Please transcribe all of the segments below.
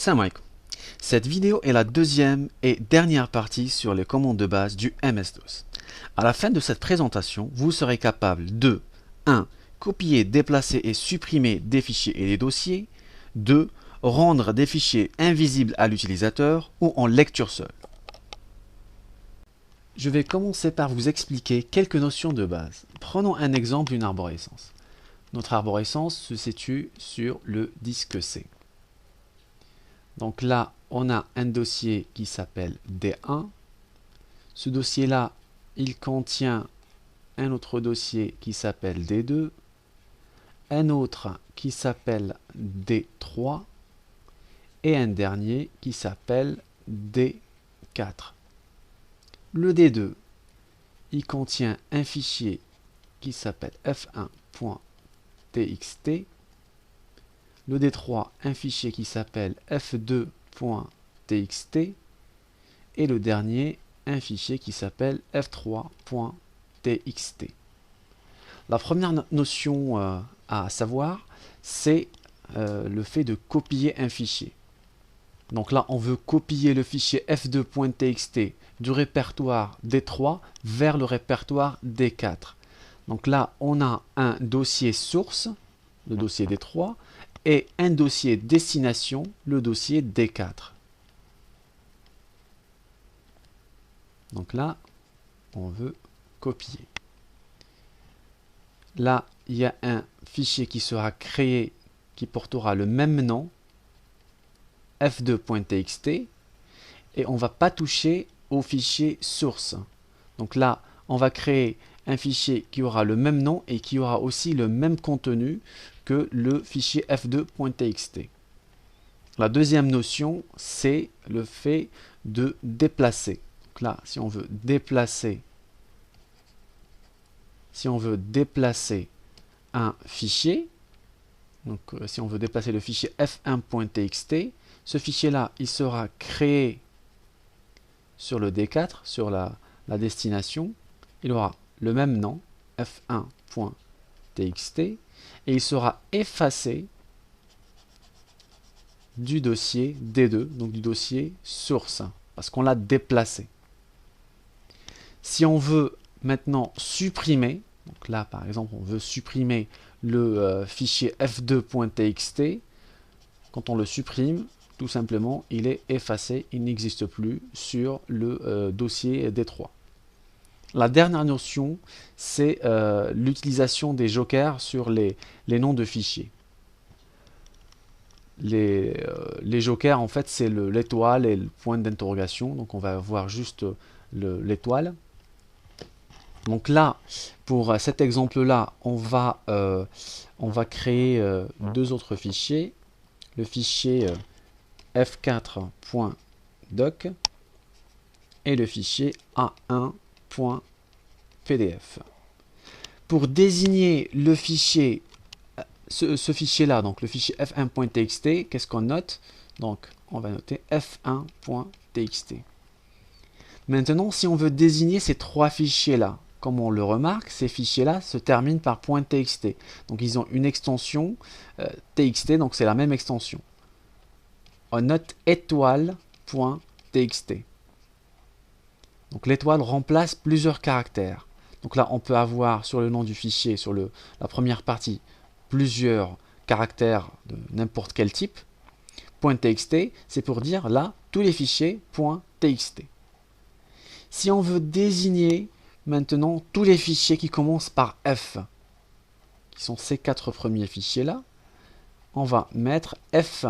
Salam alaikum. Cette vidéo est la deuxième et dernière partie sur les commandes de base du MS-DOS. À la fin de cette présentation, vous serez capable de 1. Copier, déplacer et supprimer des fichiers et des dossiers. 2. Rendre des fichiers invisibles à l'utilisateur ou en lecture seule. Je vais commencer par vous expliquer quelques notions de base. Prenons un exemple d'une arborescence. Notre arborescence se situe sur le disque C. Donc là, on a un dossier qui s'appelle D1. Ce dossier-là, il contient un autre dossier qui s'appelle D2, un autre qui s'appelle D3 et un dernier qui s'appelle D4. Le D2, il contient un fichier qui s'appelle f1.txt, le D3, un fichier qui s'appelle f2.txt et le dernier, un fichier qui s'appelle f3.txt. La première notion à savoir, c'est le fait de copier un fichier. Donc là, on veut copier le fichier f2.txt du répertoire D3 vers le répertoire D4. Donc là, on a un dossier source, le dossier D3, et un dossier destination, le dossier D4. Donc là, on veut copier. Là, il y a un fichier qui sera créé qui portera le même nom, f2.txt, et on ne va pas toucher au fichier source. Donc là, on va créer un fichier qui aura le même nom et qui aura aussi le même contenu que le fichier f2.txt. La deuxième notion, c'est le fait de déplacer. Donc là, si on veut déplacer un fichier, donc si on veut déplacer le fichier f1.txt, ce fichier-là, il sera créé sur le D4, sur la destination. Il aura le même nom, f1.txt, et il sera effacé du dossier D2, donc du dossier source, parce qu'on l'a déplacé. Si on veut maintenant supprimer, donc là par exemple on veut supprimer le fichier f2.txt, quand on le supprime, tout simplement il est effacé, il n'existe plus sur le dossier D3. La dernière notion, c'est l'utilisation des jokers sur les noms de fichiers. Les jokers, en fait, c'est l'étoile et le point d'interrogation. Donc, on va voir juste l'étoile. Donc là, pour cet exemple-là, on va créer deux autres fichiers. Le fichier f4.doc et le fichier a1.pdf. Pour désigner le fichier, ce fichier-là, donc le fichier f1.txt, qu'est-ce qu'on note? Donc, on va noter f1.txt. Maintenant, si on veut désigner ces trois fichiers-là, comme on le remarque, ces fichiers-là se terminent par .txt. Donc, ils ont une extension txt, donc c'est la même extension. On note étoile.txt. Donc, l'étoile remplace plusieurs caractères. Donc là, on peut avoir sur le nom du fichier, sur la première partie, plusieurs caractères de n'importe quel type. .txt, c'est pour dire là, tous les fichiers .txt. Si on veut désigner maintenant tous les fichiers qui commencent par F, qui sont ces quatre premiers fichiers-là, on va mettre F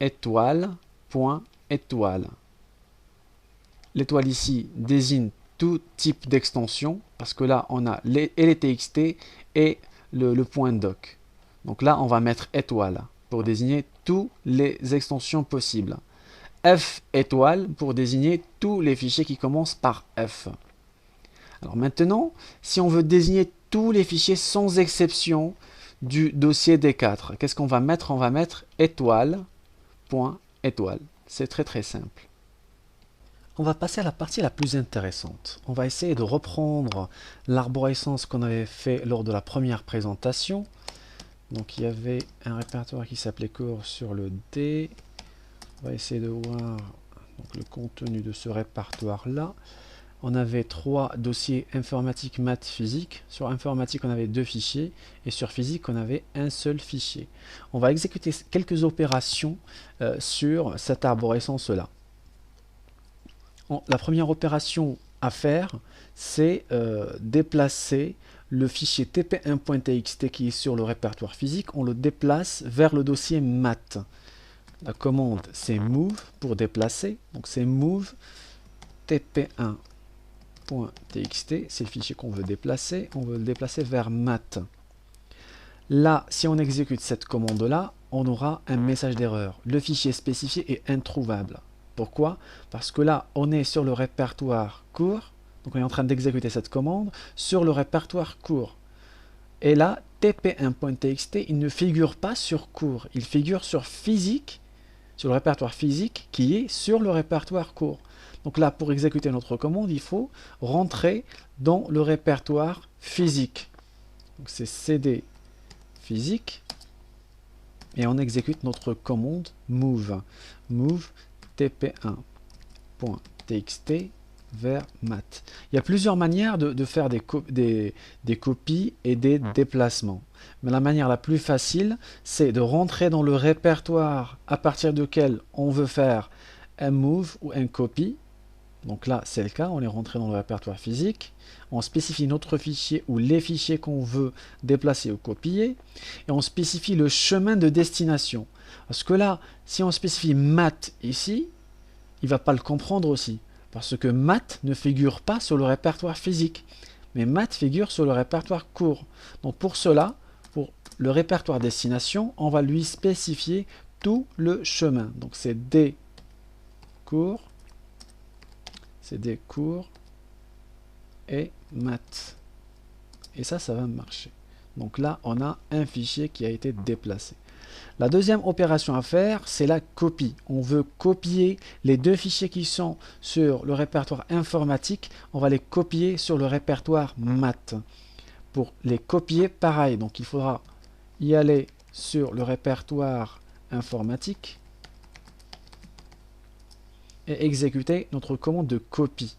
étoile.étoile. L'étoile ici désigne tout type d'extension, parce que là, on a les txt et le point doc. Donc là, on va mettre étoile pour désigner toutes les extensions possibles. F étoile pour désigner tous les fichiers qui commencent par F. Alors maintenant, si on veut désigner tous les fichiers sans exception du dossier D4, qu'est-ce qu'on va mettre? On va mettre étoile.étoile. C'est très simple. On va passer à la partie la plus intéressante. On va essayer de reprendre l'arborescence qu'on avait fait lors de la première présentation. Donc il y avait un répertoire qui s'appelait cours sur le D. On va essayer de voir donc, le contenu de ce répertoire-là. On avait 3 dossiers informatique, maths, physique. Sur informatique, on avait 2 fichiers. Et sur physique, on avait un seul fichier. On va exécuter quelques opérations sur cette arborescence-là. La première opération à faire, c'est déplacer le fichier tp1.txt qui est sur le répertoire physique. On le déplace vers le dossier maths. La commande, c'est move pour déplacer. Donc, c'est move tp1.txt, c'est le fichier qu'on veut déplacer. On veut le déplacer vers maths. Là, si on exécute cette commande-là, on aura un message d'erreur. Le fichier spécifié est introuvable. Pourquoi? Parce que là, on est sur le répertoire court. Donc, on est en train d'exécuter cette commande sur le répertoire court. Et là, tp1.txt, il ne figure pas sur court. Il figure sur physique, sur le répertoire physique qui est sur le répertoire court. Donc là, pour exécuter notre commande, il faut rentrer dans le répertoire physique. Donc c'est cd physique et on exécute notre commande move. Move tp1.txt vers maths. Il y a plusieurs manières de faire des copies et des déplacements. Mais la manière la plus facile, c'est de rentrer dans le répertoire à partir duquel on veut faire un move ou un copy. Donc là, c'est le cas, on est rentré dans le répertoire physique. On spécifie notre fichier ou les fichiers qu'on veut déplacer ou copier. Et on spécifie le chemin de destination. Parce que là, si on spécifie maths ici, il ne va pas le comprendre aussi. Parce que maths ne figure pas sur le répertoire physique. Mais maths figure sur le répertoire court. Donc pour cela, pour le répertoire destination, on va lui spécifier tout le chemin. Donc c'est D court, et maths. Et ça va marcher. Donc là, on a un fichier qui a été déplacé. La deuxième opération à faire, c'est la copie. On veut copier les 2 fichiers qui sont sur le répertoire informatique. On va les copier sur le répertoire maths. Pour les copier, pareil. Donc il faudra y aller sur le répertoire informatique et exécuter notre commande de copie.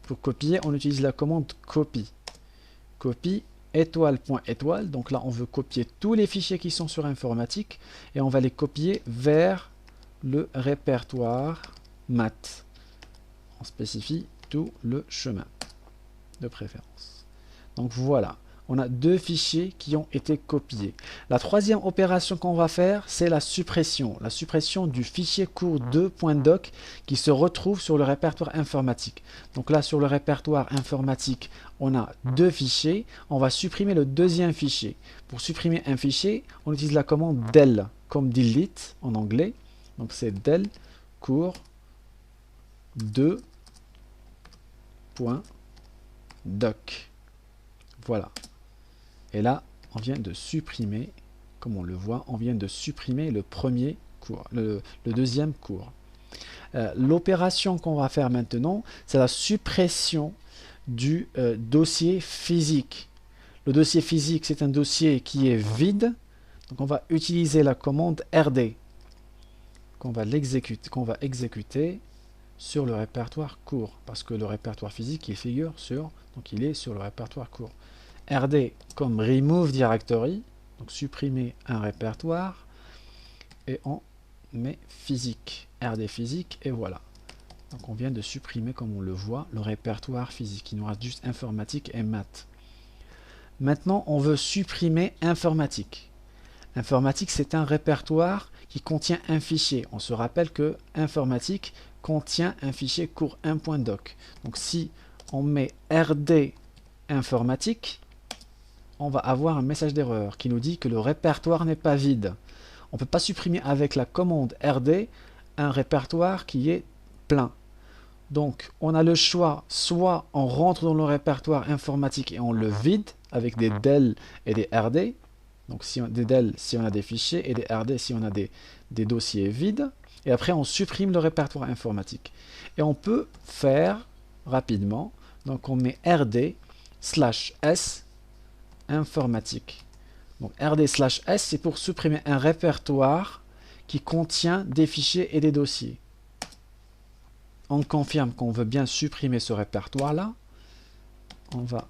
Pour copier, on utilise la commande copy. Copy étoile.étoile. Donc là, on veut copier tous les fichiers qui sont sur informatique et on va les copier vers le répertoire maths. On spécifie tout le chemin de préférence. Donc voilà, on a 2 fichiers qui ont été copiés. La troisième opération qu'on va faire, c'est la suppression. La suppression du fichier cours2.doc qui se retrouve sur le répertoire informatique. Donc là, sur le répertoire informatique, on a 2 fichiers. On va supprimer le deuxième fichier. Pour supprimer un fichier, on utilise la commande del, comme delete en anglais. Donc c'est del cours2.doc. Voilà. Et là, on vient de supprimer, comme on le voit, on vient de supprimer le premier cours, le deuxième cours. L'opération qu'on va faire maintenant, c'est la suppression du dossier physique. Le dossier physique, c'est un dossier qui est vide. Donc on va utiliser la commande rd qu'on va exécuter sur le répertoire court, parce que le répertoire physique, il figure sur, donc il est sur le répertoire court. rd comme remove directory, donc supprimer un répertoire, et on met physique, rd physique, et voilà. Donc on vient de supprimer, comme on le voit, le répertoire physique. Il nous reste juste informatique et maths. Maintenant, on veut supprimer informatique. Informatique, c'est un répertoire qui contient un fichier. On se rappelle que informatique contient un fichier cours1.doc. Donc si on met rd informatique, on va avoir un message d'erreur qui nous dit que le répertoire n'est pas vide. On ne peut pas supprimer avec la commande rd un répertoire qui est plein. Donc on a le choix, soit on rentre dans le répertoire informatique et on le vide avec des del et des rd. Donc des del si on a des fichiers et des rd si on a des dossiers vides. Et après on supprime le répertoire informatique. Et on peut faire rapidement, donc on met rd/s informatique. Donc rd/s, c'est pour supprimer un répertoire qui contient des fichiers et des dossiers. On confirme qu'on veut bien supprimer ce répertoire-là. On va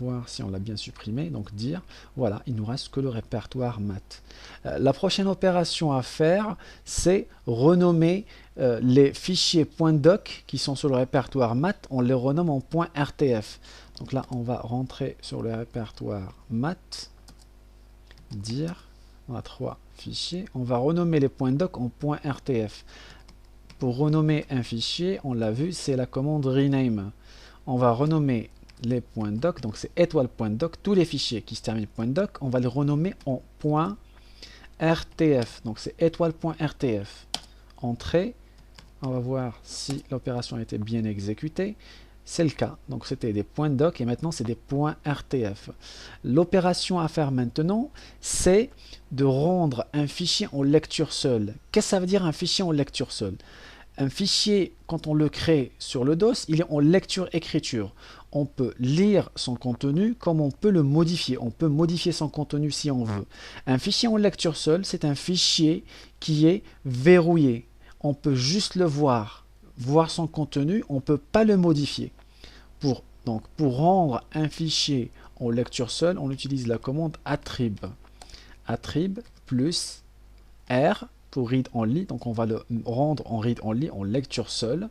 voir si on l'a bien supprimé, donc dire, voilà, il nous reste que le répertoire maths. La prochaine opération à faire, c'est renommer les fichiers .doc qui sont sur le répertoire maths, on les renomme en .rtf. Donc là, on va rentrer sur le répertoire maths, dire, on a 3 fichiers, on va renommer les .doc en .rtf. Pour renommer un fichier, on l'a vu, c'est la commande rename. On va renommer les .doc, donc c'est étoile.doc, tous les fichiers qui se terminent .doc, on va les renommer en .rtf, donc c'est étoile.rtf. Entrée, on va voir si l'opération a été bien exécutée. C'est le cas, donc c'était des .doc et maintenant c'est des .rtf. L'opération à faire maintenant, c'est de rendre un fichier en lecture seule. Qu'est-ce que ça veut dire un fichier en lecture seule? Un fichier, quand on le crée sur le DOS, il est en lecture-écriture. On peut lire son contenu comme on peut le modifier. On peut modifier son contenu si on veut. Un fichier en lecture seule, c'est un fichier qui est verrouillé. On peut juste le voir son contenu, on ne peut pas le modifier. Donc, pour rendre un fichier en lecture seule, on utilise la commande attrib. Attrib plus R pour read only, donc on va le rendre en read only, en lecture seule,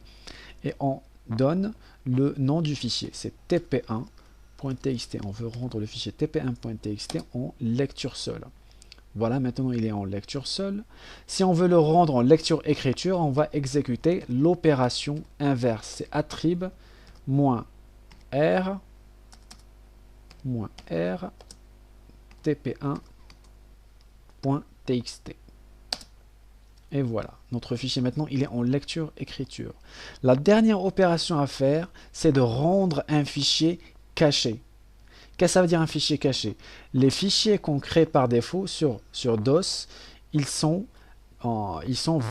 et on donne le nom du fichier, c'est tp1.txt. On veut rendre le fichier tp1.txt en lecture seule. Voilà, maintenant il est en lecture seule. Si on veut le rendre en lecture-écriture, on va exécuter l'opération inverse. C'est attrib -r tp1.txt. Et voilà, notre fichier maintenant, il est en lecture-écriture. La dernière opération à faire, c'est de rendre un fichier caché. Qu'est-ce que ça veut dire un fichier caché? Les fichiers qu'on crée par défaut sur DOS, ils sont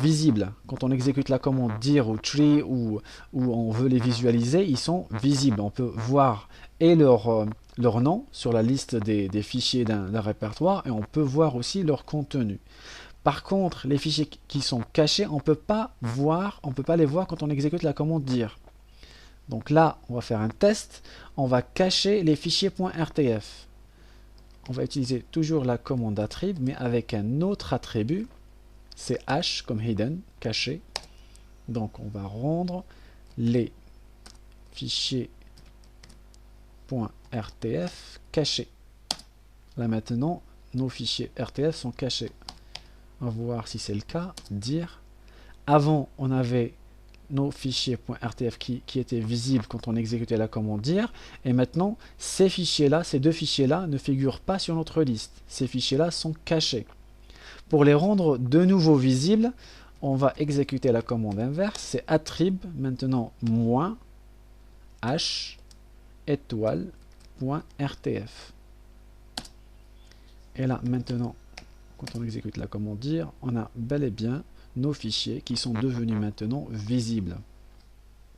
visibles. Quand on exécute la commande dir ou tree ou on veut les visualiser, ils sont visibles. On peut voir et leur nom sur la liste des fichiers d'un répertoire et on peut voir aussi leur contenu. Par contre, les fichiers qui sont cachés, on ne peut pas les voir quand on exécute la commande dir. Donc là, on va faire un test. On va cacher les fichiers .rtf. On va utiliser toujours la commande attrib, mais avec un autre attribut. C'est h comme hidden, caché. Donc on va rendre les fichiers .rtf cachés. Là maintenant, nos fichiers RTF sont cachés. On va voir si c'est le cas. Dire. Avant, on avait nos fichiers .rtf qui étaient visibles quand on exécutait la commande dire. Et maintenant, ces fichiers-là, ces deux fichiers-là ne figurent pas sur notre liste. Ces fichiers-là sont cachés. Pour les rendre de nouveau visibles, on va exécuter la commande inverse. C'est attrib, maintenant, -h étoile.rtf. Et là, maintenant, quand on exécute la commande dire, on a bel et bien nos fichiers qui sont devenus maintenant visibles.